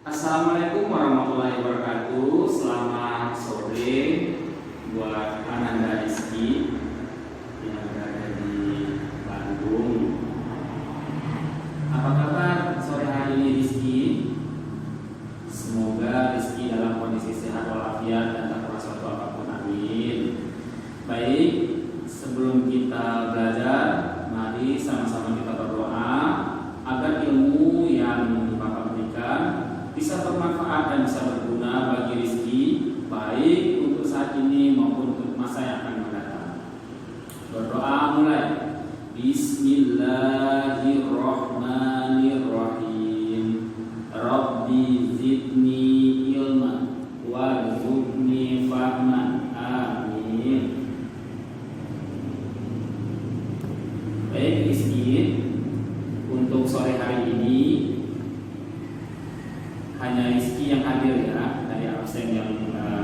Assalamualaikum warahmatullahi wabarakatuh. Selamat sore buat Ananda Rizky yang berada di Bandung. Apa kabar sore hari ini Rizky? Semoga Rizky dalam kondisi sehat walafiat dan tak kurang suatu apapun, amin. Baik, sebelum kita belajar, mari sama-sama kita berdoa agar ilmu yang Bapak berikan bisa bermanfaat dan bisa berguna bagi Rizky, baik untuk saat ini maupun untuk masa yang akan mendatang. Berdoa mulai. Bismillahirrahmanirrahim. Rabbi zidni ilman warzuqni fahman. Amin. Baik Rizky, untuk sore hari ini hanya Rizky yang hadir ya, dari absen yang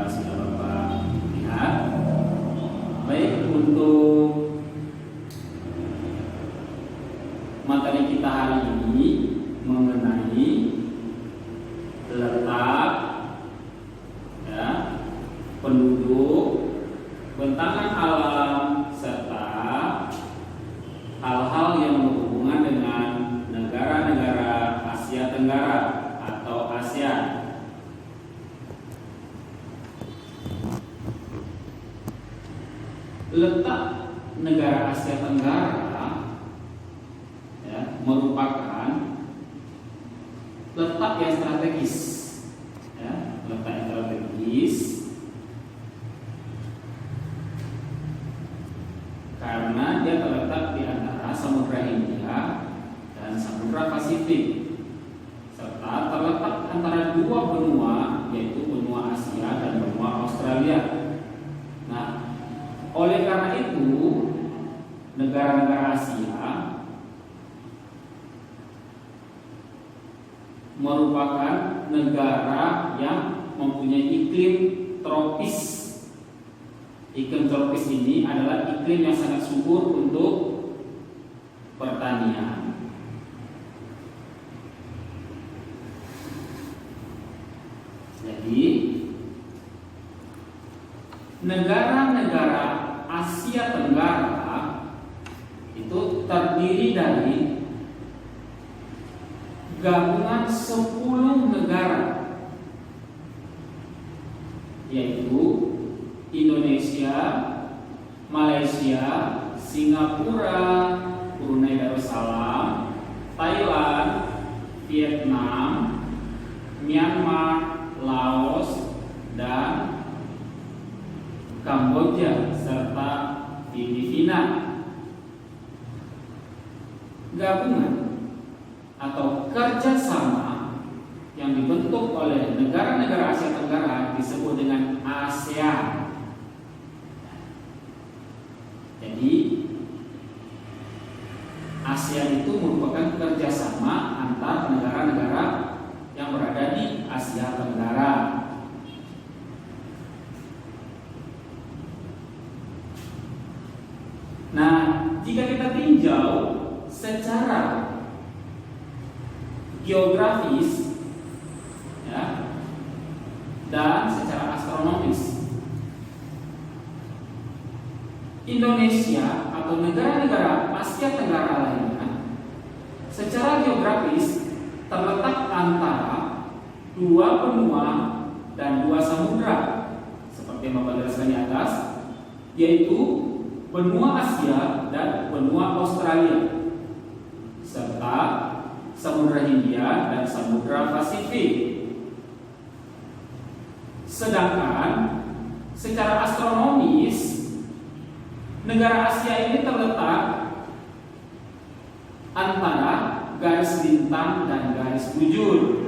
sudah Bapak lihat. Baik, untuk materi kita hari ini mengenai letak, ya, penduduk, bentangan alam, serta hal-hal yang berhubungan dengan negara-negara Asia Tenggara atau ASEAN. Letak negara Asia Tenggara ya, merupakan letak yang strategis, ya, letak yang strategis karena dia terletak di antara Samudra Hindia dan Samudra Pasifik, serta terletak antara dua benua, yaitu benua Asia dan benua Australia. Nah, oleh karena itu negara-negara Asia merupakan negara yang mempunyai iklim tropis. Iklim tropis ini adalah iklim yang sangat subur untuk pertanian. Jadi, negara-negara Asia Tenggara itu terdiri dari gabungan 10 negara, yaitu Indonesia, Malaysia, Singapura, Brunei Darussalam, Thailand, Vietnam, Myanmar, Laos, dan Kamboja, serta Filipina. Gabungan atau kerjasama yang dibentuk oleh negara-negara Asia Tenggara disebut dengan ASEAN. Jadi ASEAN itu merupakan kerjasama antar negara-negara yang berada di Asia Tenggara. Nah, jika kita tinjau secara geografis, ya, dan secara astronomis, Indonesia atau negara-negara Asia Tenggara lainnya secara geografis terletak antara dua benua dan dua samudra, seperti yang Bapak jelaskan di atas, yaitu benua Asia dan benua Australia, serta Samudra Hindia dan Samudra Pasifik. Sedangkan secara astronomis, negara Asia ini terletak antara garis lintang dan garis bujur.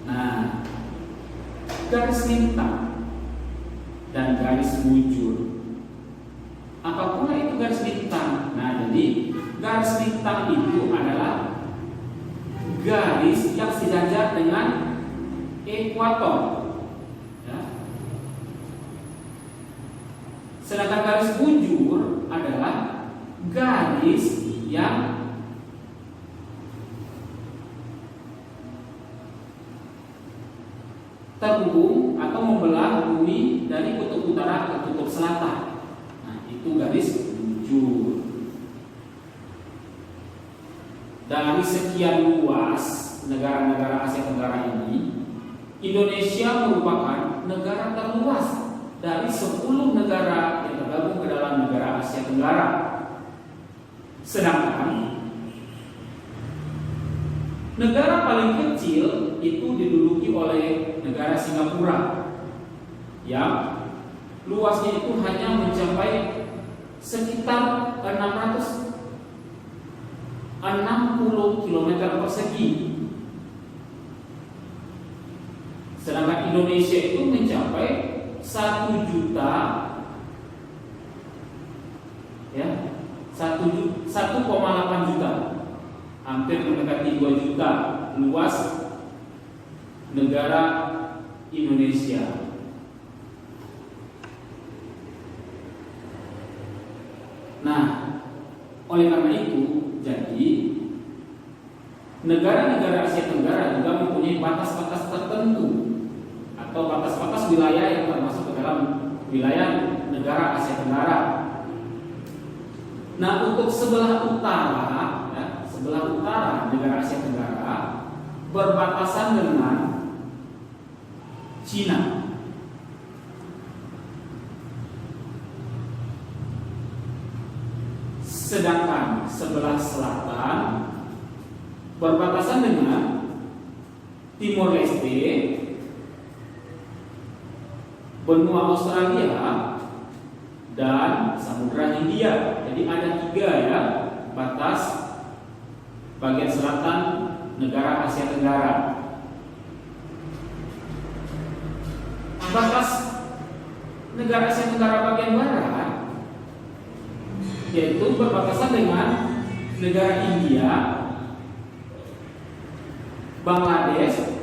Nah, garis lintang dan garis bujur, apa pula itu garis lintang? Nah, jadi garis lintang itu adalah garis yang sejajar dengan ekuator, ya. Sedangkan garis bujur adalah garis yang terhubung atau membelah bumi dari kutub utara ke kutub selatan. Nah, itu garis bujur. Dari sekian luas negara-negara Asia Tenggara ini, Indonesia merupakan negara terluas dari 10 negara yang tergabung ke dalam negara Asia Tenggara. Sedangkan negara paling kecil itu diduduki oleh negara Singapura yang luasnya itu hanya mencapai sekitar 660 km persegi. Sedangkan Indonesia itu mencapai 1 juta, ya, 1,8 juta, hampir mendekati 2 juta luas negara Indonesia. Nah, oleh karena itu, jadi negara-negara Asia Tenggara juga mempunyai batas-batas tertentu atau batas-batas wilayah yang termasuk ke dalam wilayah negara Asia Tenggara. Nah, untuk sebelah utara, ya, sebelah utara negara Asia Tenggara berbatasan dengan Cina. Sedangkan sebelah selatan berbatasan dengan Timor Leste, benua Australia, dan Samudra Hindia. Jadi ada 3 ya batas bagian selatan negara Asia Tenggara. Batas negara Asia Tenggara bagian barat yaitu berbatasan dengan negara India, Bangladesh,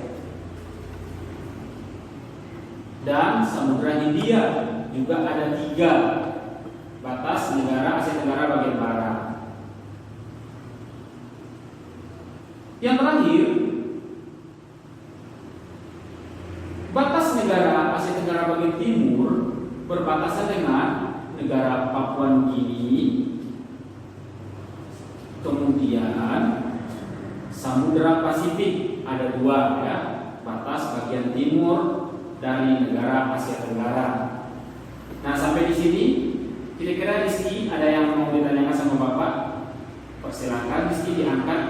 dan Samudra Hindia. Juga ada 3 batas negara Asia Tenggara bagian barat. Yang terakhir, batas negara Asia Tenggara bagian timur berbatasan dengan negara Papua Nugini, kemudian Samudra Pasifik. Ada 2 ya batas bagian timur dari negara Asia Tenggara. Nah, sampai di sini kira-kira Rizky ada yang mau ditanyakan sama Bapak? Persilakan Rizky diangkat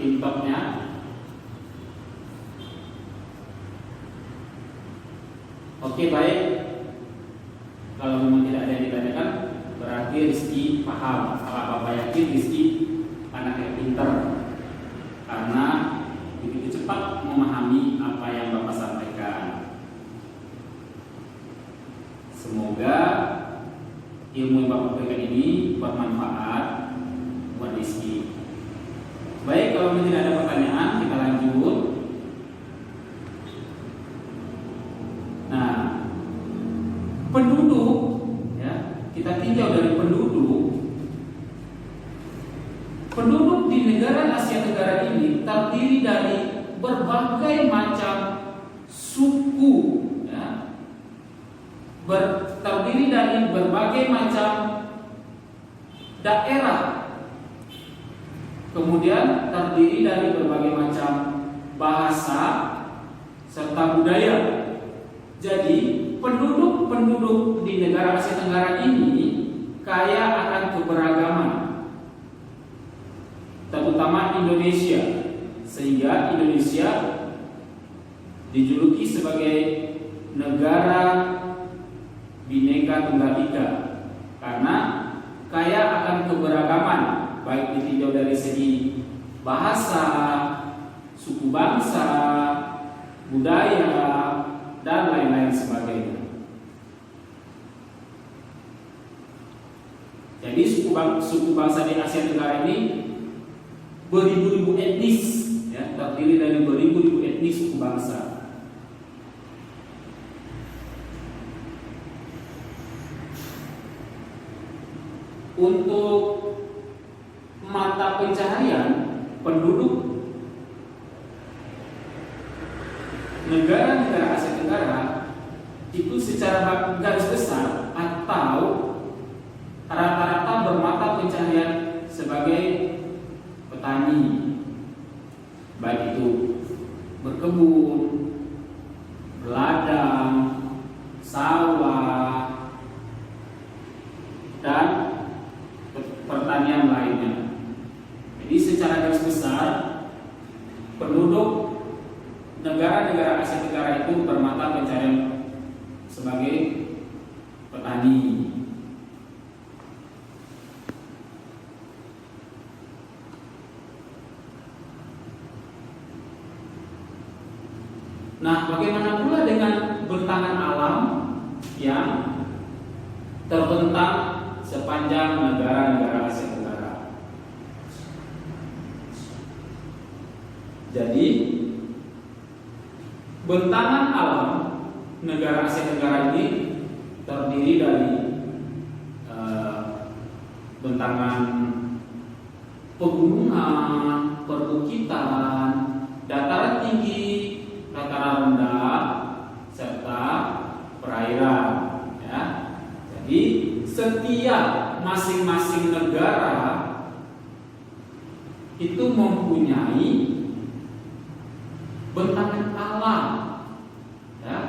intopnya. Oke, baik. Kalau memang tidak ada yang ditanyakan, berarti Rizky paham. Kalau Bapak yakin Rizky anak yang pintar karena begitu cepat memahami apa yang Bapak sampaikan. Semoga ilmu yang Bapak berikan ini bermanfaat buat Rizky. Baik, kalau tidak ada pertanyaan, kita lanjut. Nah, penduduk, ya, kita tinjau dari penduduk. Penduduk di negara Asia Tenggara ini terdiri dari berbagai macam suku, ya, terdiri dari berbagai macam daerah, kemudian terdiri dari berbagai macam bahasa serta budaya. Jadi penduduk di negara Asia Tenggara ini kaya akan keberagaman, terutama Indonesia, sehingga Indonesia dijuluki sebagai negara Bhinneka Tunggal Ika karena kaya akan keberagaman, baik ditinjau dari segi bahasa, suku bangsa, budaya, dan lain-lain sebagainya. Jadi suku bangsa di Asia Tenggara ini beribu-ribu etnis, ya, terdiri dari beribu-ribu etnis suku bangsa. Untuk mata pencaharian penduduk negara-negara Asia Tenggara Tenggara itu secara garis besar atau rata-rata bermata pencaharian sebagai petani, baik itu berkebun, berladang, sawah, dan pertanian lainnya. Jadi secara garis besar penduduk negara-negara Asia Tenggara itu bermata pencaharian sebagai petani. Nah, bagaimana pula dengan bentangan alam yang terbentang sepanjang negara-negara Asia Tenggara? Jadi, bentangan alam negara Asia Tenggara ini terdiri dari bentangan pegunungan, perbukitan, dataran tinggi, dataran rendah, serta perairan. Ya. Jadi setiap masing-masing negara itu mempunyai bentangan alam, ya.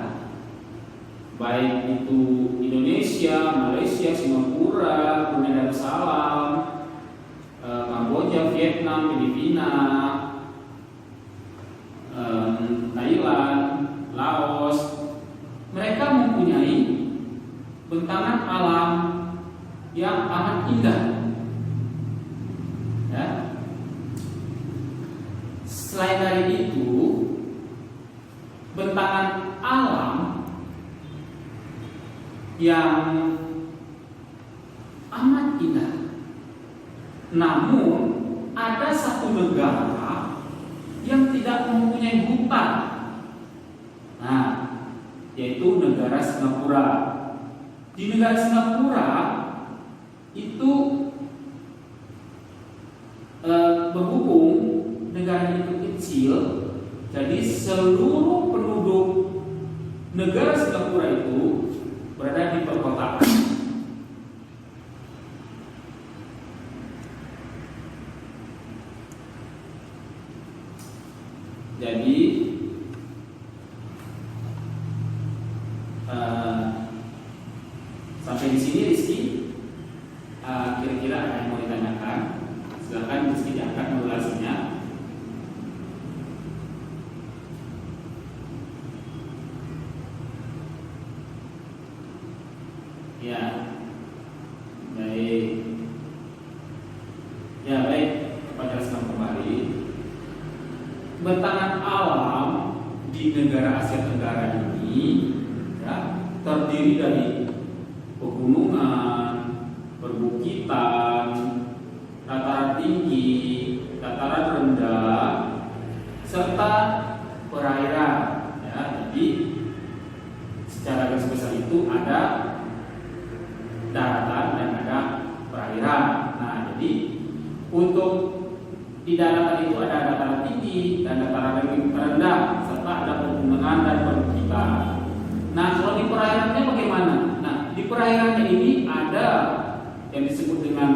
Baik itu Indonesia, Malaysia, Singapura, Brunei Darussalam, Kamboja, Vietnam, Filipina, Thailand, Laos, mereka mempunyai bentangan alam yang amat indah. Ya. Selain dari itu, bentangan alam yang amat indah. Namun ada satu negara yang tidak mempunyai hutan. Nah, yaitu negara Singapura. Di negara Singapura itu berhubung negara itu kecil, jadi seluruh penduduk negara Singapura itu berada di perkotaan. Jadi sampai di sini Rizky, kira-kira ada yang mau ditanyakan? Silakan Rizky diangkat modulasinya. Ya, baik. Ya baik, Pak jelaskan kembali. Bentangan alam di negara Asia Tenggara ini, ya, terdiri dari pegunungan, perbukitan, dataran tinggi, dataran rendah, serta perairan. Ya, jadi secara garis besar itu ada daratan dan ada perairan. Nah, jadi untuk di daratan itu ada dataran tinggi dan dataran rendah, serta ada pegunungan dan perbukitan. Nah, kalau di perairannya bagaimana? Nah, di perairannya ini ada yang disebut dengan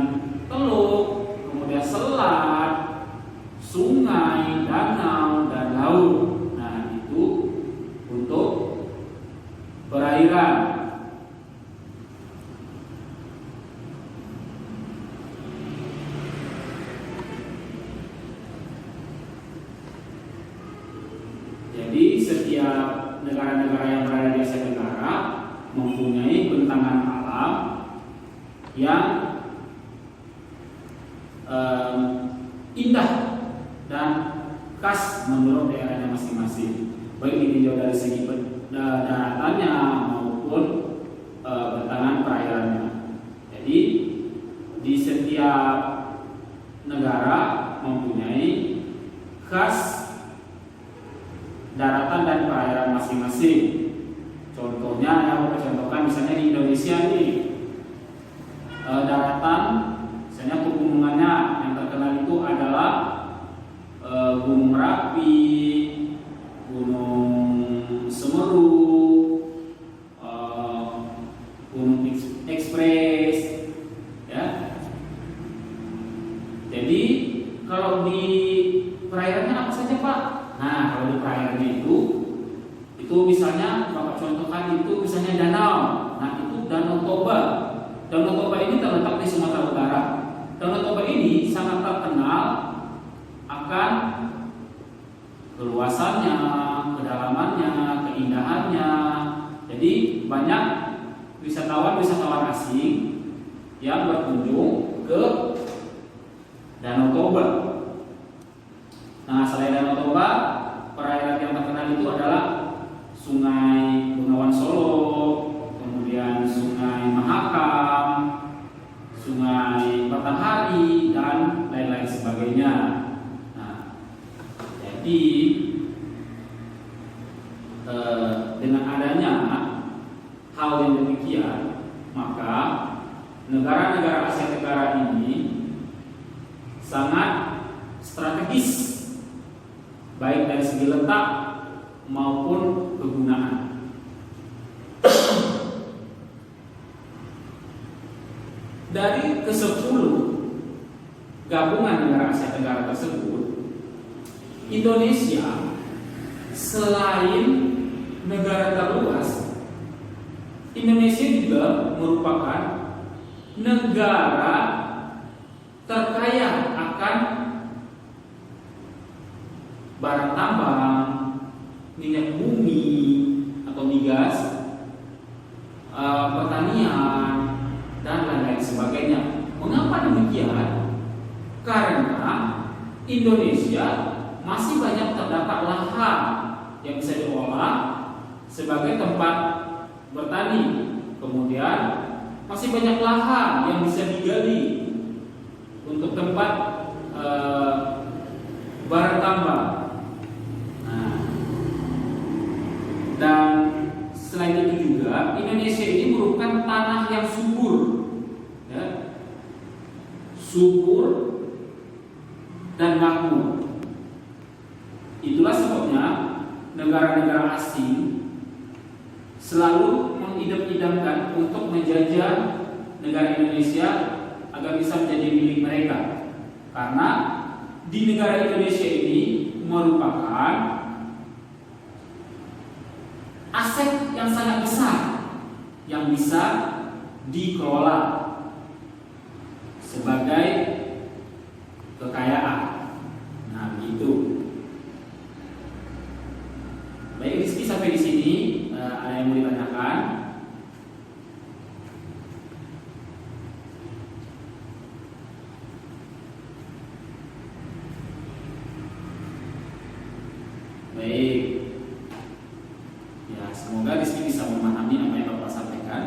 teluk, kemudian selat, sungai, danau, dan laut. Nah, itu untuk perairan. Jadi setiap negara-negara yang berada di Asia Tenggara mempunyai bentangan alam yang indah dan khas menurut daerahnya masing-masing, baik ditinjau dari segi daratannya maupun bentangan perairannya. Jadi di setiap negara mempunyai khas daratan dan perairan masing-masing. Contohnya yang saya contohkan misalnya di Indonesia ini, daratan misalnya pegunungannya yang terkenal itu adalah Gunung Merapi, Gunung Semeru, perairannya apa saja Pak? Nah, kalau di perairannya itu misalnya Bapak contohkan itu misalnya danau. Nah, itu Danau Toba. Danau Toba ini terletak di Sumatera Utara. Danau Toba ini sangat terkenal akan keluasannya, kedalamannya, keindahannya. Jadi banyak wisatawan asing yang berkunjung ke Danau Toba. Nah, selain Danau Toba, perairan yang terkenal itu adalah Sungai Bengawan Solo, kemudian Sungai Mahakam, Sungai Batanghari, dan lain-lain sebagainya. Nah, jadi dengan adanya hal yang demikian, maka negara-negara Asia Tenggara ini sangat strategis, baik dari segi letak maupun kegunaan. Dari ke-10 gabungan negara Asia Tenggara tersebut, Indonesia selain negara terluas, Indonesia juga merupakan negara terkaya akan barang tambang, minyak bumi atau migas, pertanian, dan lain-lain sebagainya. Mengapa demikian? Karena Indonesia masih banyak terdapat lahan yang bisa diolah sebagai tempat bertani. Kemudian masih banyak lahan yang bisa digali untuk tempat barang tambang. Nah, dan selain itu juga Indonesia ini merupakan tanah yang subur, ya, subur dan makmur. Itulah sebabnya negara-negara asing selalu mengidam-idamkan untuk menjajah negara Indonesia agar bisa menjadi milik mereka. Karena di negara Indonesia ini merupakan aset yang sangat besar yang bisa dikelola sebagai kekayaan. Nah, begitu. Baik, Rizky, sampai di sini ada yang mau ditanyakan? Baik. Ya, semoga Rizky bisa memahami apa yang Bapak sampaikan.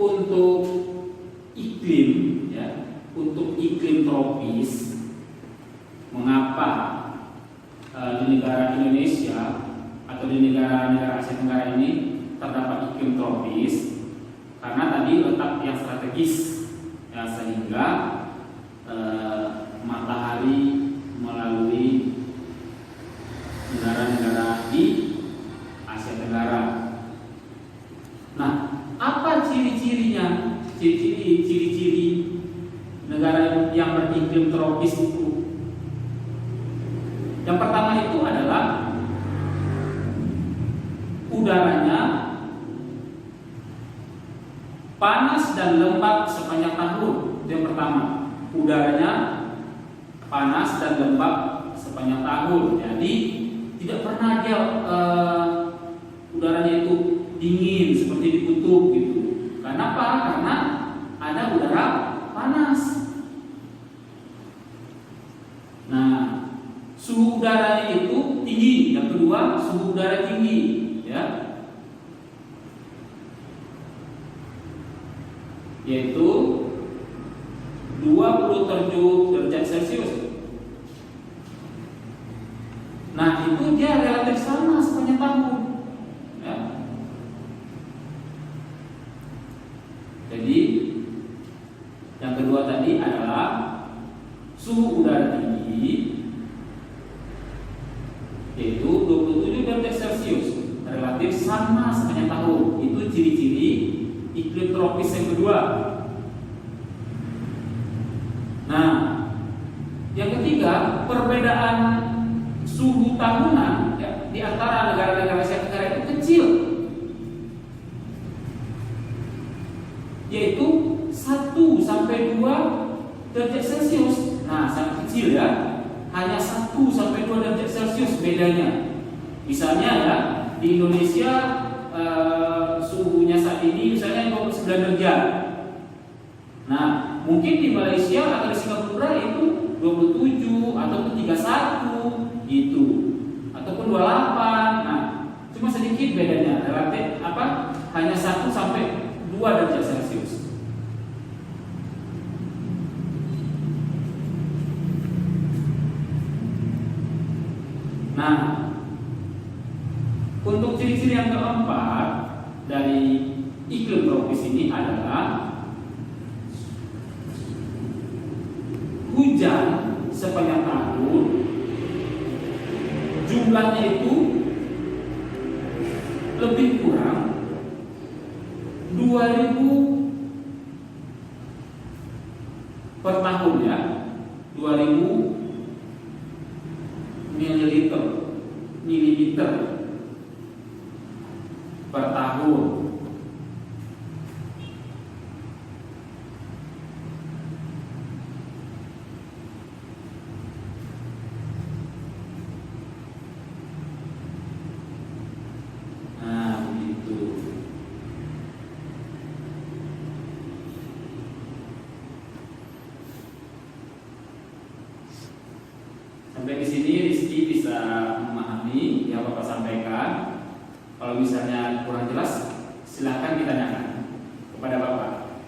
Untuk iklim, ya, untuk iklim tropis, mengapa di negara Indonesia atau di negara-negara Asia Tenggara ini terdapat iklim tropis? Karena tadi letak yang strategis, ya, sehingga matahari melalui negara-negara di Asia Tenggara. Nah, apa ciri-cirinya? Ciri-ciri negara yang beriklim tropis itu. Yang pertama itu adalah udaranya panas dan lembab sepanjang tahun. Itu yang pertama. Udaranya panas dan lembab sepanjang tahun. Jadi tidak pernah dia udaranya itu dingin seperti di kutub gitu. Kenapa? Karena ada udara panas. Nah, suhu udaranya itu tinggi. Yang kedua, suhu udara tinggi, ya, yaitu 27 derajat Celcius. Nah, itu dia relatif sama sepanjang tahun, ya. Jadi yang kedua tadi adalah suhu udara tinggi yaitu 27 derajat Celcius, relatif sama sepanjang tahun. Itu ciri-ciri iklim tropis yang kedua. Nah, yang ketiga, perbedaan suhu tahunan ya, di antara negara-negara Asia Tenggara itu kecil, yaitu 1 sampai 2 derajat Celcius. Nah, sangat kecil ya, hanya 1 sampai 2 derajat Celcius bedanya. Misalnya ya, di Indonesia suhunya saat ini misalnya 29 derajat. Nah, mungkin di Malaysia atau di Singapura itu 27 ataupun 31 gitu, ataupun 28. Nah, cuma sedikit bedanya, relatif hanya 1 sampai 2 derajat Celcius. Nah, untuk ciri-ciri yang keempat dari iklim tropis ini adalah hujan sepanjang tahun jumlahnya itu lebih kurang 2000 per tahun ya, 2000 mililiter per tahun. Nah, begitu. Sampai di sini Rizky bisa memahami yang Bapak sampaikan. Kalau misalnya kurang jelas, silakan ditanyakan kepada Bapak.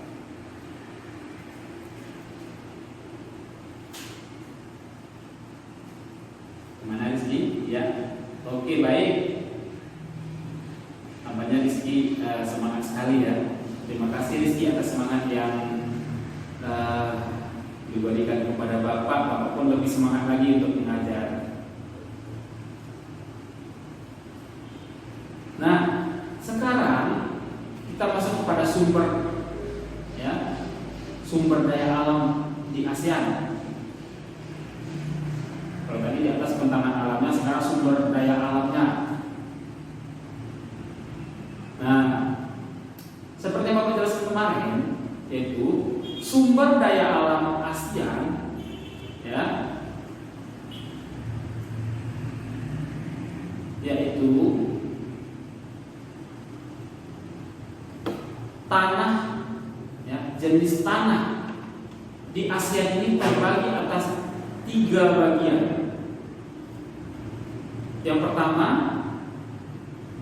Gimana Rizky? Ya, oke, baik. Tampaknya Rizky semangat sekali ya. Terima kasih Rizky atas semangat yang diberikan kepada Bapak. Bapak pun lebih semangat lagi untuk mengajar. Nah, sekarang kita masuk kepada sumber daya alam di ASEAN. Kalau tadi di atas bentangan alamnya, sekarang sumber daya alamnya. Nah, seperti yang Bapak jelaskan kemarin, yaitu sumber daya alam ASEAN ya, yaitu tanah ya, jenis tanah di ASEAN ini terbagi atas 3 bagian. Yang pertama,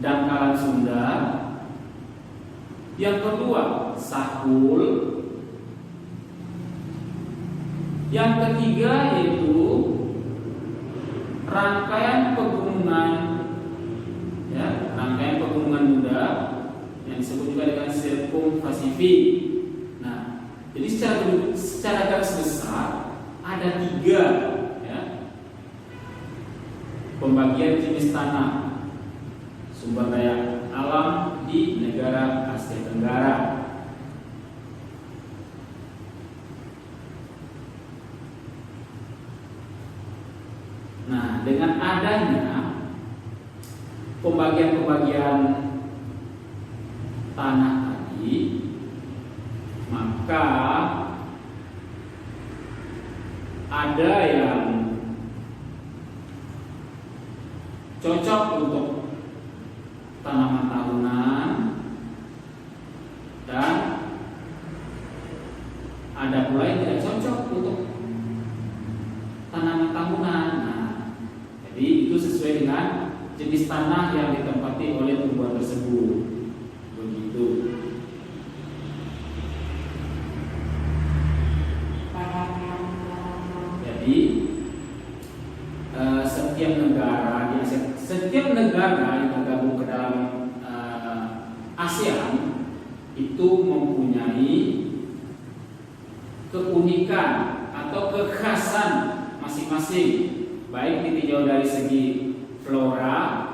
dangkalan Sunda. Yang kedua, Sahul. Yang ketiga yaitu rangkaian pegunungan ya, rangkaian pegunungan muda yang disebut juga dengan Sirkum Pasifik. Nah, jadi secara garis besar ada 3 ya, pembagian jenis tanah sumber daya alam di negara Asia Tenggara. Nah, dengan adanya pembagian-pembagian tanah tadi, maka ada yang cocok untuk tanaman tahunan dan ada pula yang tidak cocok untuk tanaman tahunan. Nah, jadi itu sesuai dengan jenis tanah yang ditempati oleh tumbuhan tersebut. Begitu. Jadi setiap negara yang tergabung ke dalam ASEAN itu mempunyai keunikan atau kekhasan masing-masing, baik ditinjau dari segi flora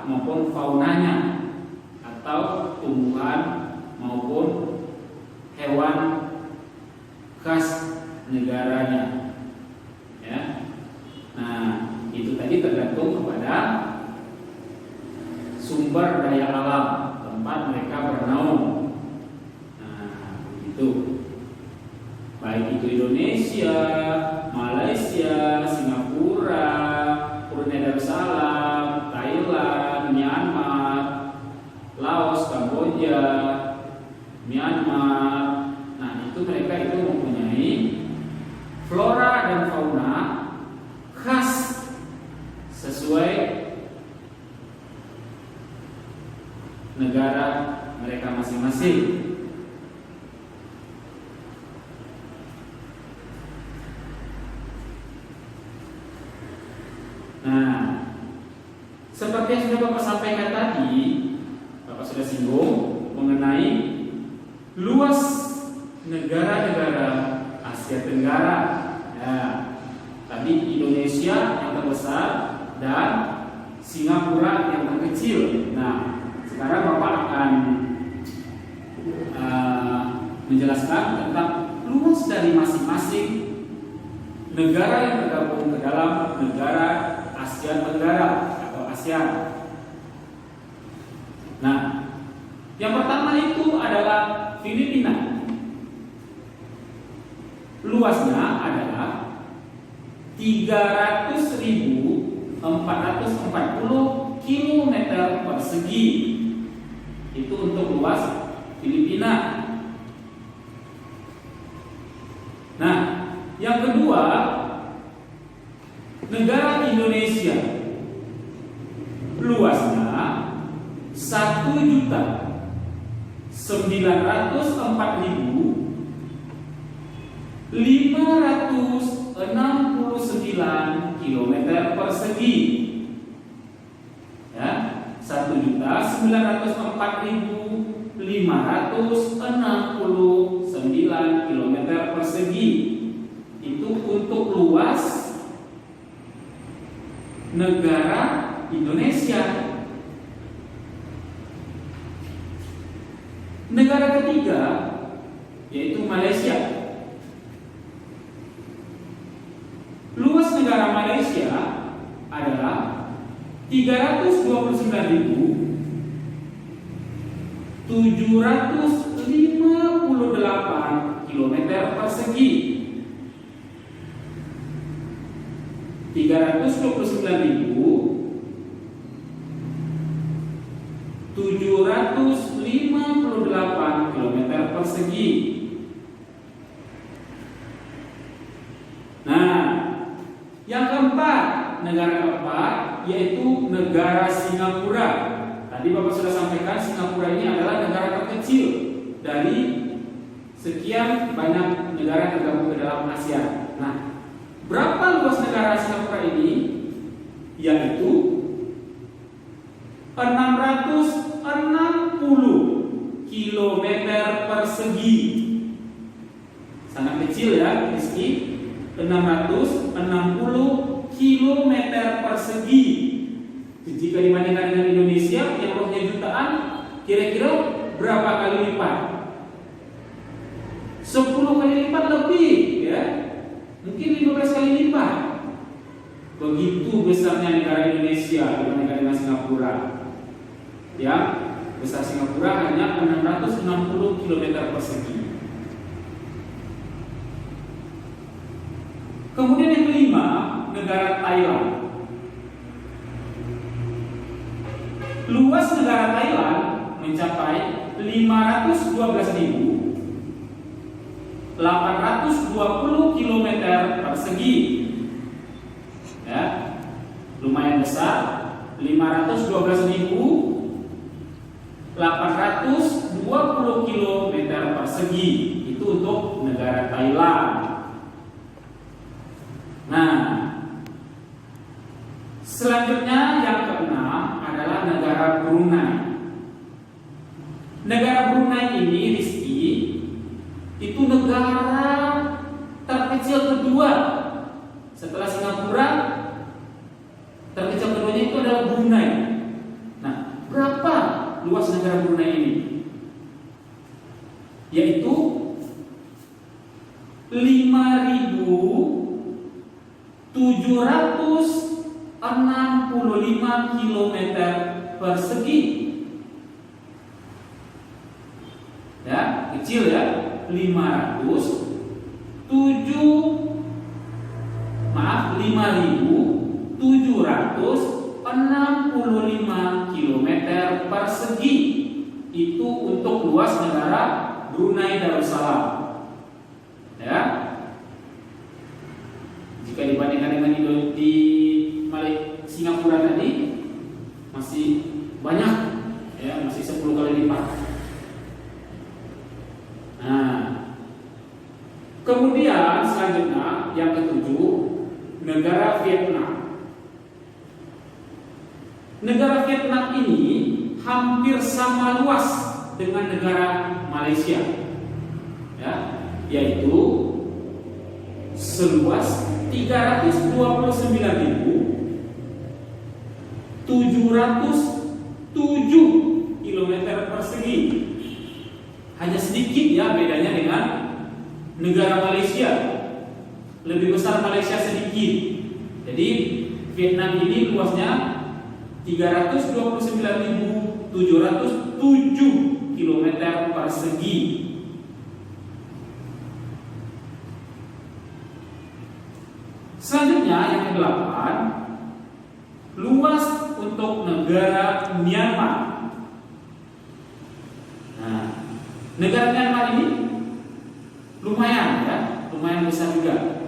maupun faunanya atau tumbuhan maupun hewan khas negaranya. Ya. Nah, itu tadi tergantung kepada sumber daya alam tempat mereka bernaung. Nah, itu baik itu Indonesia, Malaysia, Singapura, Brunei Darussalam, Thailand, Myanmar, Laos, Kamboja, Myanmar. Nah, itu mereka itu mempunyai flora dan fauna khas sesuai negara mereka masing-masing. Nah, seperti yang sudah Bapak sampaikan tadi, Bapak sudah singgung mengenai luas negara-negara Asia Tenggara. Ya, tadi Indonesia yang terbesar dan Singapura yang terkecil. Nah, sekarang Bapak akan menjelaskan tentang luas dari masing-masing negara yang tergabung ke dalam negara Asia Tenggara atau ASEAN. Nah, yang pertama itu adalah Filipina. Luasnya adalah 300.440 km persegi. Itu untuk luas Filipina. Nah, yang kedua, negara Indonesia. Luasnya 1.904.569 km persegi. Ya, 1.904.569 km persegi. Itu untuk luas negara Indonesia. Negara ketiga yaitu Malaysia. Luas negara Malaysia adalah 329.758 km persegi. 329.758 km persegi. Nah, yang keempat, negara keempat yaitu negara Singapura. Tadi Bapak sudah sampaikan Singapura ini adalah negara terkecil dari sekian banyak negara yang tergabung ke dalam ASEAN. Nah, berapa luas negara Singapura ini? Yaitu 660 km persegi. Sangat kecil ya, Rizky. 660 km persegi. Jika dibandingkan dengan Indonesia yang luasnya jutaan, kira-kira berapa kali lipat? 10 kali lipat lebih, ya. Mungkin 15 kali lipat. Begitu besarnya negara Indonesia dibandingkan dengan Singapura. Ya, besar Singapura hanya 660 km persegi. Kemudian yang kelima, negara Thailand. Luas negara Thailand mencapai 512.820 km persegi. Ya, lumayan besar. 512.820 km persegi. Itu untuk negara Thailand. Nah, selanjutnya yang keenam adalah negara Brunei. Negara Brunei ini, Rizky, itu negara terkecil kedua setelah Singapura. Terkecil keduanya itu adalah Brunei. luas negara Brunei ini? Yaitu 5.765 km persegi. Ya, kecil ya. 5.765 km persegi. Itu untuk luas negara Brunei Darussalam. Ya. Jika dibandingkan dengan di Singapura tadi masih banyak, ya, masih 10 kali lipat. Nah, kemudian selanjutnya yang ketujuh, negara Vietnam. Negara Vietnam ini hampir sama luas dengan negara Malaysia, ya, yaitu seluas 329.707 km persegi. Hanya sedikit ya bedanya dengan negara Malaysia. Lebih besar Malaysia sedikit. Jadi Vietnam ini luasnya 329.707 km persegi. Selanjutnya yang ke-8, luas untuk negara Myanmar. Nah, negara Myanmar ini lumayan ya, lumayan besar juga.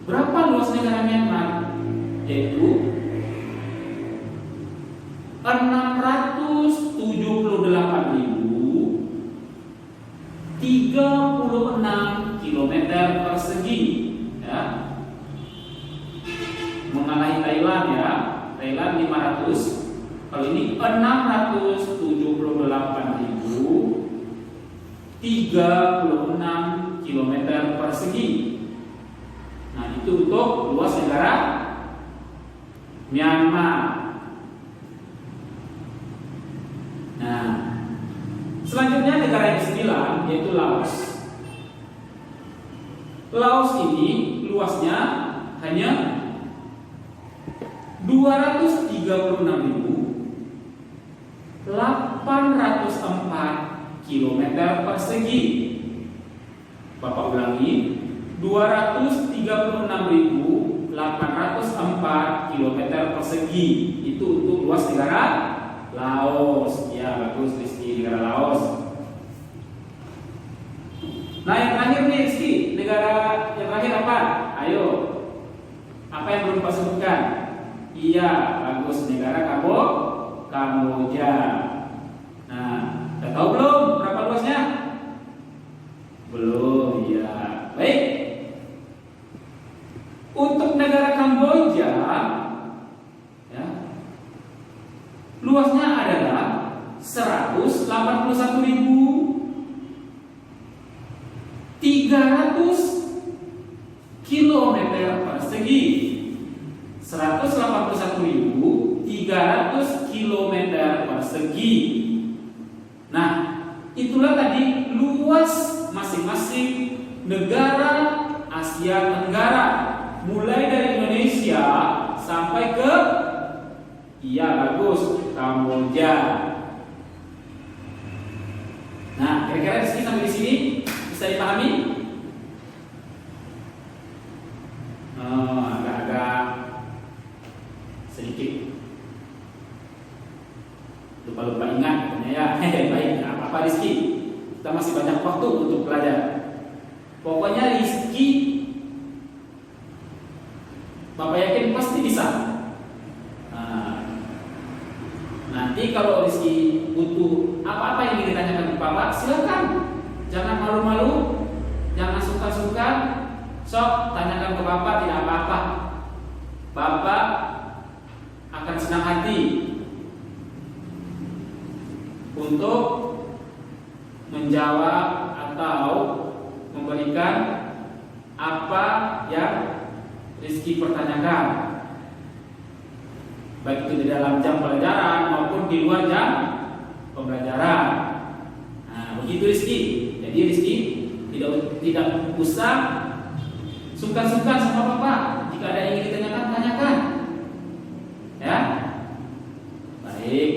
Berapa luas negara Myanmar? Yaitu 678.036 km persegi, ya. Mengalahi Thailand ya. Thailand 500. Kalau ini 678.036 km persegi. Nah, itu untuk luas negara Myanmar. Nah, selanjutnya negara yang ke-9 yaitu Laos. Laos ini luasnya hanya 236.804 km persegi. Bapak ulangi, 236.804 km persegi. Itu untuk luas negara Laos. Ya, bagus Rizky, negara Laos. Nah, yang terakhir nih Rizky, negara yang terakhir apa? Ayo. Apa yang belum Pak sebutkan? Iya, bagus, negara Kamboja. Nah, udah tahu belum berapa luasnya? Belum, ya. Baik. Untuk negara Kamboja, ya, luasnya adalah 181.300 km persegi. 181.300 km persegi. Nah, itulah tadi luas masing-masing negara Asia Tenggara, mulai dari Indonesia sampai ke, iya bagus, Kamboja. Nah, kira-kira sampai di sini bisa dipahami? Agak-agak sedikit lupa-lupa ingat katanya ya. Baik, nggak apa-apa Rizky, kita masih banyak waktu untuk belajar. Pokoknya Rizky, Bapak yakin pasti bisa. Nanti kalau Rizky butuh apa-apa yang ingin ditanyakan ke Bapak, silakan. Jangan malu-malu, jangan sungkan-sungkan. Sok, tanyakan ke Bapak, tidak apa-apa. Bapak akan senang hati untuk menjawab atau memberikan apa yang Rizky pertanyakan. baik itu di dalam jam pelajaran maupun di luar jam pembelajaran. Nah, begitu Rizky. Jadi Rizky tidak usah sungkan-sungkan sama Bapak. Jika ada yang ingin ditanyakan, tanyakan. Ya, baik.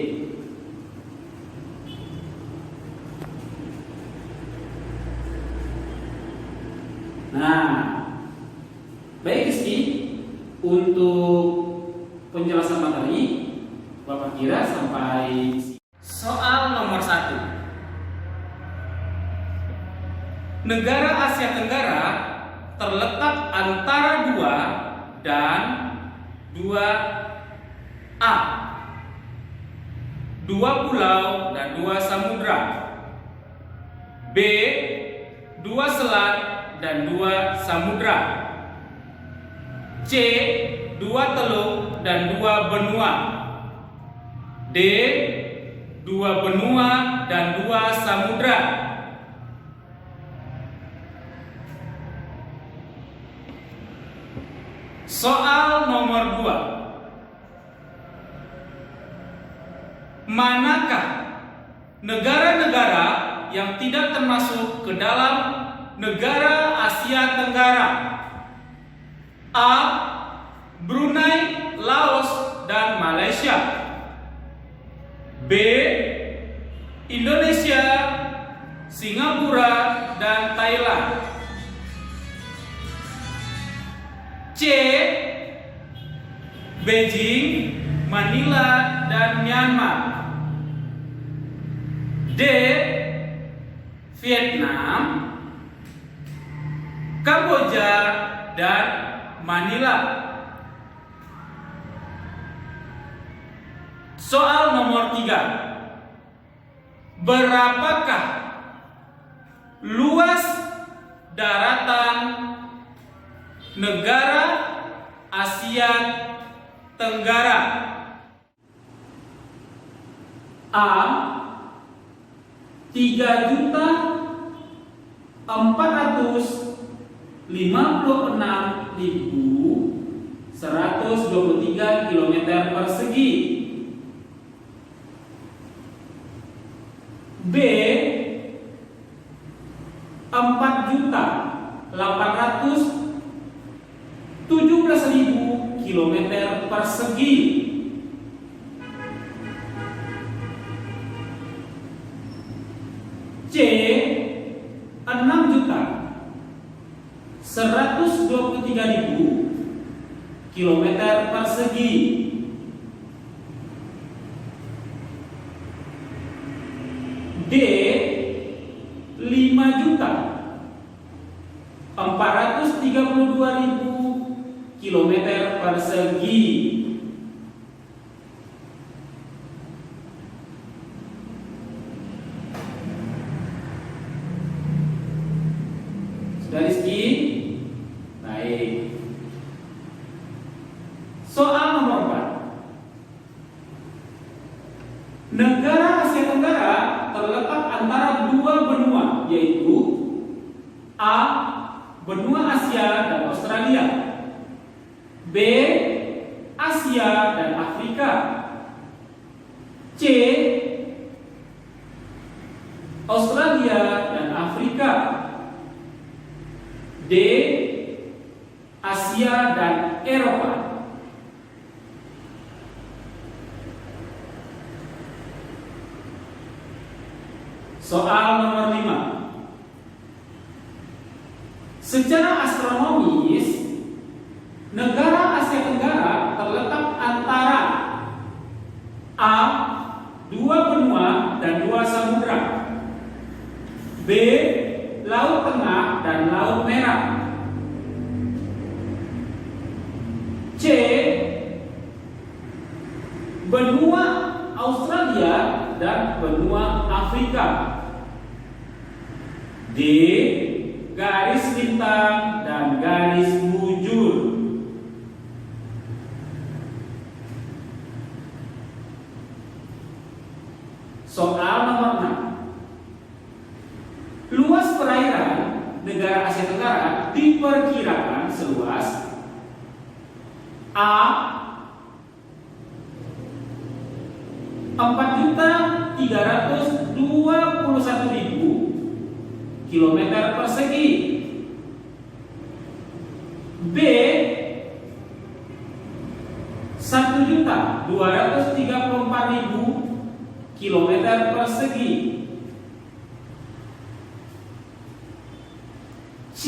Nah, baik Rizky, untuk penjelasan materi Bapak kira sampai soal nomor 1. Negara Asia Tenggara terletak antara 2 dan 2A, 2 pulau dan 2 samudra. B, 2 selat dan 2 samudra. C, 2 teluk dan 2 benua. D, 2 benua dan 2 samudra. Soal nomor 2. Manakah negara-negara yang tidak termasuk ke dalam negara Asia Tenggara? A, Brunei, Laos, dan Malaysia. B, Indonesia, Singapura, dan Thailand. C, Beijing, Manila, dan Myanmar. D, Vietnam, Kamboja, dan Manila. Soal nomor 3. Berapakah luas daratan negara Asia Tenggara? A, 3.456.123 km persegi. B, 4.817.000 km persegi. C, 6.123.000 km persegi. D, 5.432.000 km persegi. Sudah Rizky? Baik. Soal nomor 4. Negara Asia Tenggara terletak antara 2 benua, yaitu A, benua Asia dan Australia. B, Asia dan Afrika. C, Australia dan Afrika. D, Asia dan Eropa. Soal nomor 5. Secara astronomis, negara Asia Tenggara terletak antara A, 2 benua dan 2 samudra. B, Laut Tengah dan Laut Merah. C, benua Australia dan benua Afrika. D, garis bintang dan garis bujur. Soal nomor 6. Luas perairan negara Asia Tenggara diperkirakan seluas A, 4.321.000 kilometer persegi. B 1.234.000 kilometer persegi. C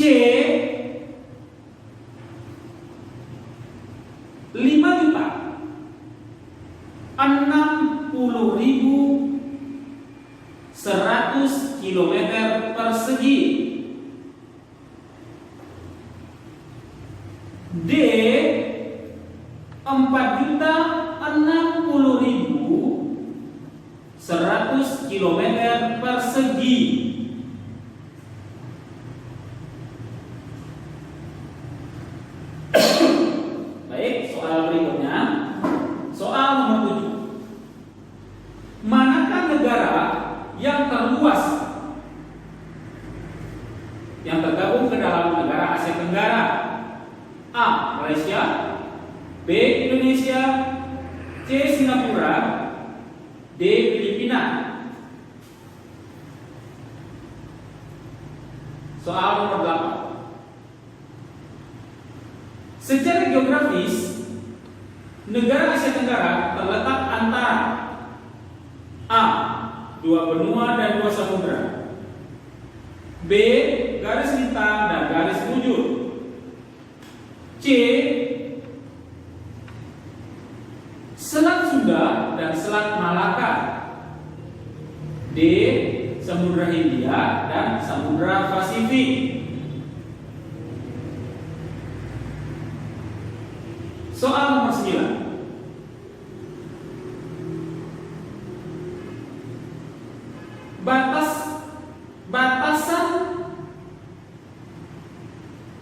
5.060.100 kilometer persegi. D 4.060.100 kilometer persegi. Baik, soal berikutnya. Soal nomor 7. Manakah negara yang terluas yang tergabung ke dalam negara Asia Tenggara? A. Malaysia, B. Indonesia, C. Singapura, D. Filipina. Soal nomor 8. Secara geografis, negara Asia Tenggara terletak antara A. 2 benua dan 2 samudra, B. garis lintang dan garis bujur, C. Selat Sunda dan Selat Malaka, D. Samudra Hindia dan Samudra Pasifik. Soal nomor 9. Batasan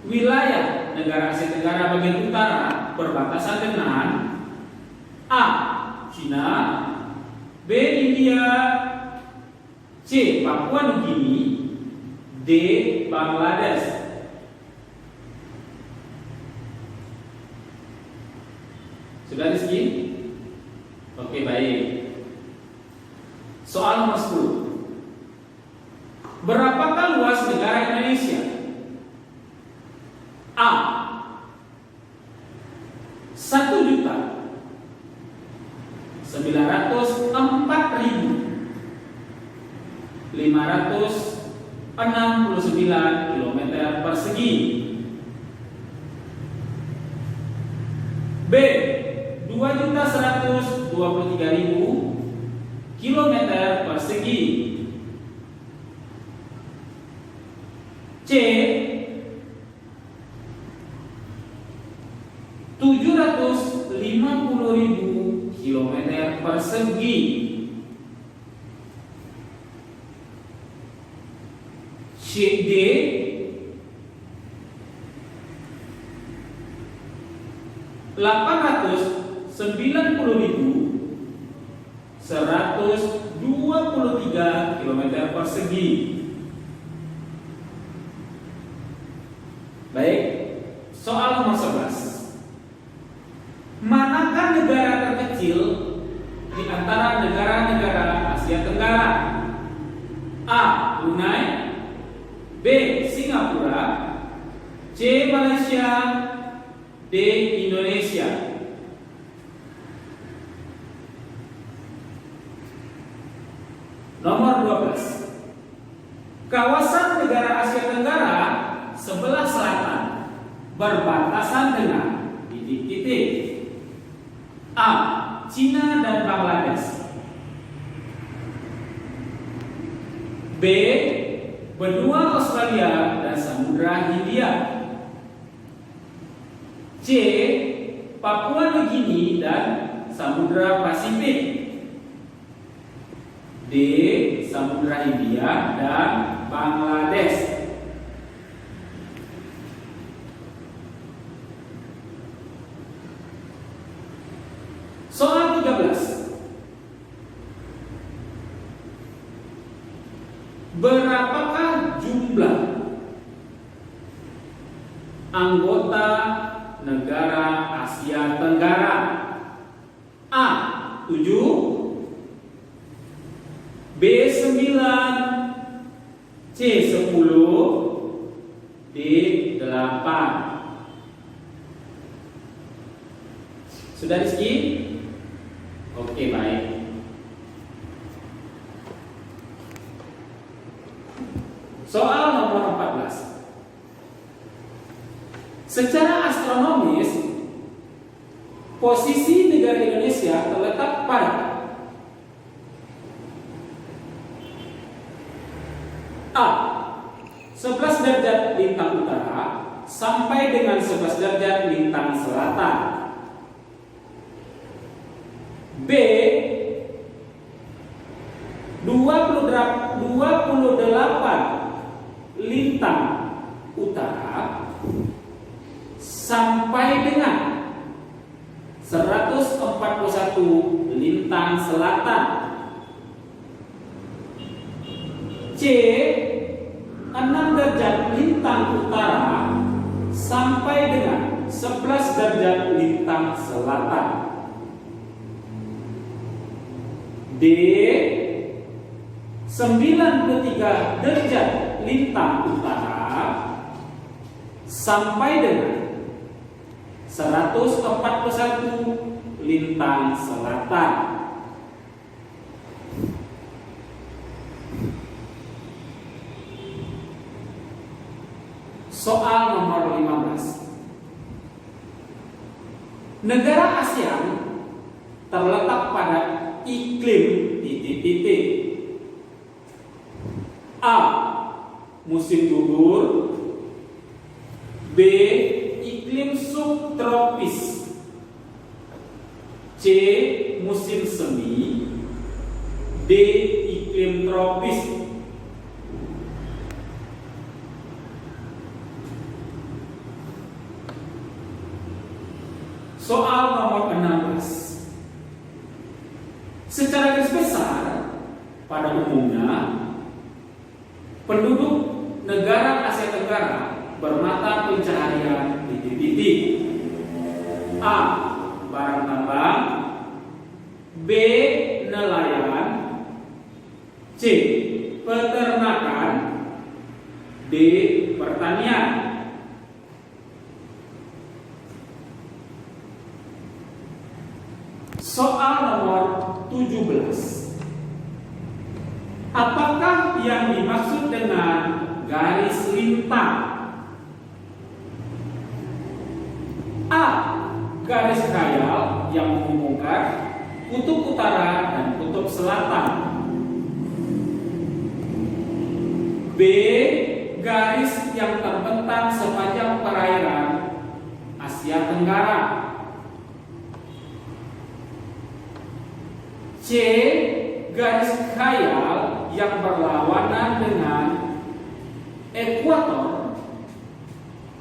wilayah negara Asia Tenggara bagian utara berbatasan dengan A. Cina, B. India, C. Papua Nugini, D. Bangladesh. Sudah Rizky? Oke, baik. Soal nomor 10. Berapakah luas negara Indonesia? A. 1.904.569 kilometer persegi. B. 2.123.000 kilometer persegi. C. 750.000 kilometer persegi. C. D. 890.123 kilometer persegi. Baik, soal nomor 11. Manakah negara terkecil di antara negara-negara Asia Tenggara? A. Brunei, B. Singapura, C. Malaysia, D. Indonesia. Nomor 12. Kawasan negara Asia Tenggara sebelah selatan berbatasan dengan titik-titik. A. Cina dan Bangladesh, B. benua Australia dan Samudra Hindia, C. Papua Nugini dan Samudra Pasifik, D. Samudra Hindia dan Bangladesh. Soal 13. Berapakah jumlah anggota negara Asia Tenggara? A. 7, B. C 10, D 8. Sudah Rizky? Oke, baik. Soal nomor 14. Secara astronomis, posisi negara Indonesia terletak pada A. 11 derajat lintang utara sampai dengan 11 derajat lintang selatan. B. 28 lintang utara sampai dengan 141 lintang selatan. C. 6 derajat lintang utara sampai dengan 11 derajat lintang selatan. D. 93 derajat lintang utara sampai dengan 141 lintang selatan. Soal nomor 15. Negara ASEAN terletak pada iklim titik-titik. A. Musim gugur. B. Iklim subtropis. C. Musim semi. D. Iklim tropis. Soal nomor 16. Secara garis besar, pada umumnya penduduk negara Asia Tenggara bermata pencaharian titik-titik. A. Barang tambang. B. Nelayan. C. Peternakan. D. Pertanian. Soal nomor 17. Apakah yang dimaksud dengan garis lintang? A. Garis khayal yang menghubungkan kutub utara dan kutub selatan. B. Garis yang terbentang sepanjang perairan Asia Tenggara. C. Garis khayal yang berlawanan dengan ekuator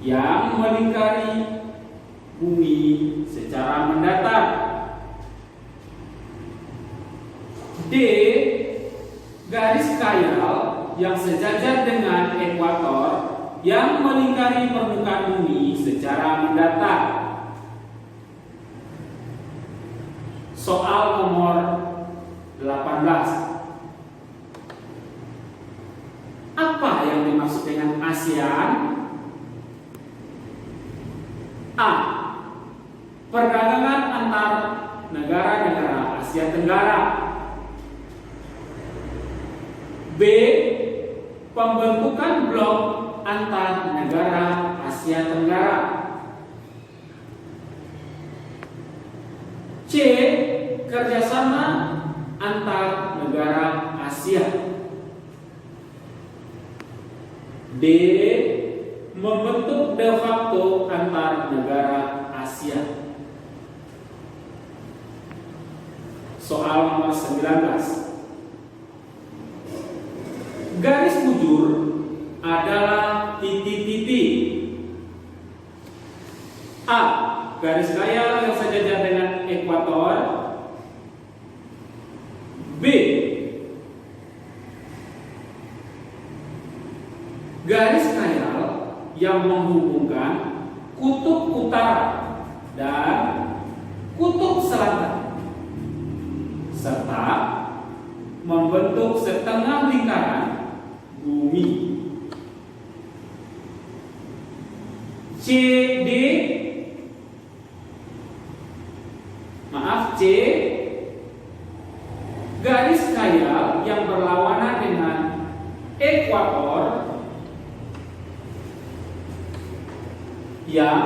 yang melingkari bumi secara mendatar. D. Garis khayal yang sejajar dengan ekuator yang melingkari permukaan bumi secara mendatar. Soal nomor 18. Apa yang dimaksud dengan ASEAN? A. Perdagangan antar negara-negara Asia Tenggara. B. Pembentukan blok antar negara Asia Tenggara. C. Kerjasama antar negara Asia. D. Membentuk de facto antar negara Asia. Soal nomor 19. Garis bujur adalah titik-titik. A. Garis khayal yang sejajar dengan ekuator. B. Garis khayal yang menghubungkan kutub utara dan kutub selatan serta membentuk setengah lingkaran CD, C garis khayal yang berlawanan dengan ekuator yang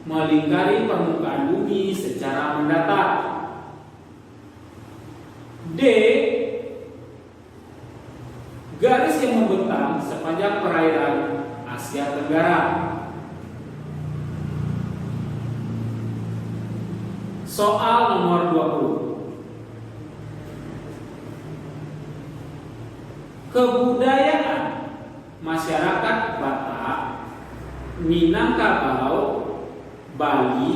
melingkari permukaan bumi secara mendatar. D garis yang membentang sepanjang perairan Asia Tenggara. Soal nomor 20. Kebudayaan masyarakat Batak, Minangkabau, Bali,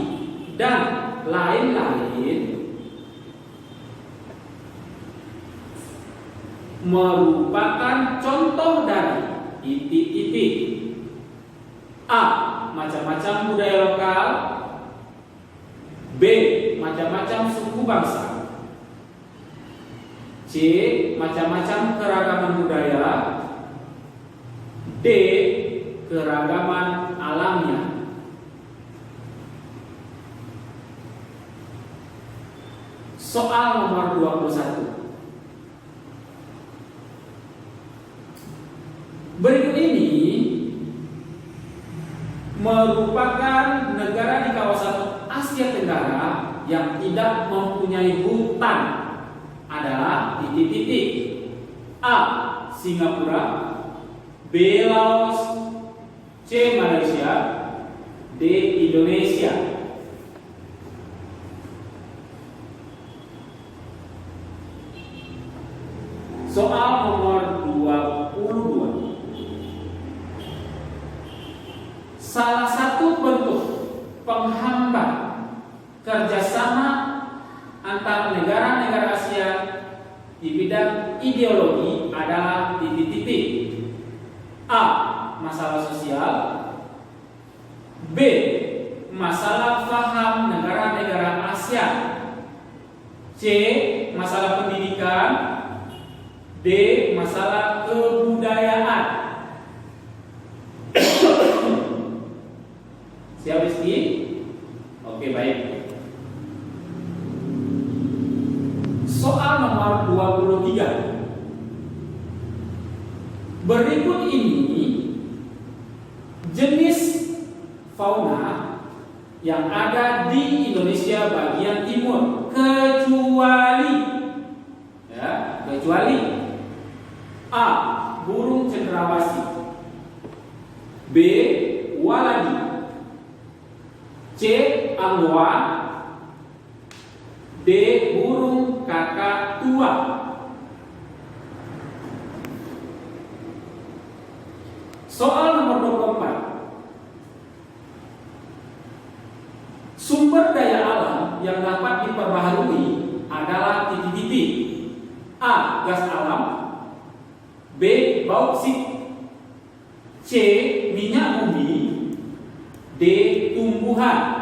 dan lain-lain merupakan contoh dari titik-titik. A. Macam-macam budaya lokal. B. Macam-macam suku bangsa. C. Macam-macam keragaman budaya. D. Keragaman alamnya. Soal nomor 21. Berikut ini merupakan negara di kawasan Asia Tenggara yang tidak mempunyai hutan adalah titik-titik. A. Singapura, B. Laos, C. Malaysia, D. Indonesia. Soal nomor 22. Salah satu bentuk penghambat kerjasama antar negara-negara Asia di bidang ideologi adalah titik-titik. A. Masalah sosial. B. Masalah faham negara-negara Asia. C. Masalah pendidikan. D. Masalah kebudayaan. Siap Rizky? Oke, baik. Soal nomor 23. Berikut ini jenis fauna yang ada di Indonesia bagian timur kecuali A. Burung cendrawasih, B. waladi, C. angwa, D. burung kakak tua. Soal nomor 24. Sumber daya alam yang dapat diperbaharui adalah titik-titik. A. gas alam, B. bauksit, C. minyak bumi, D. tumbuhan.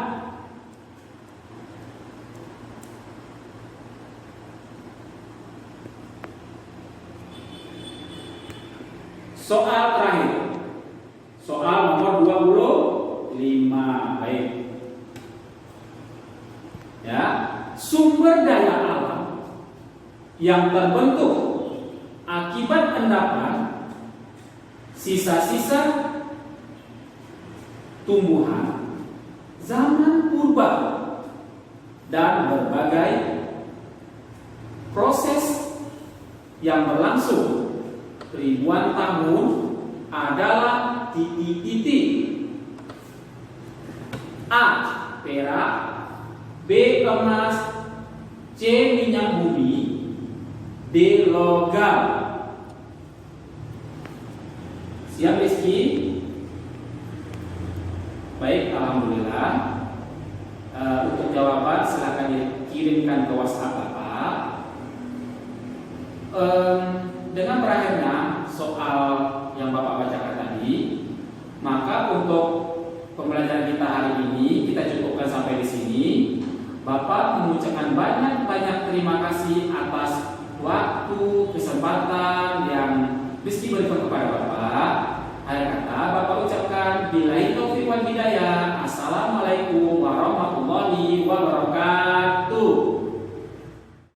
Soal terakhir, soal nomor 25. Baik. Ya, sumber daya alam yang terbentuk akibat endapan sisa-sisa tumbuhan zaman purba dan berbagai proses yang berlangsung ribuan tahun adalah titik-titik. A. perak, B. emas, C. minyak bumi, D. logam. Siap Rizky? Baik, alhamdulillah. Untuk jawaban silakan dikirimkan ke WhatsApp Bapak. Dengan berakhirnya soal yang Bapak bacakan tadi, maka untuk pembelajaran kita hari ini kita cukupkan sampai di sini. Bapak mengucapkan banyak terima kasih atas waktu, kesempatan yang Rizky berikan kepada Bapak. Akhir kata Bapak ucapkan billahi taufiq diberikan hidayah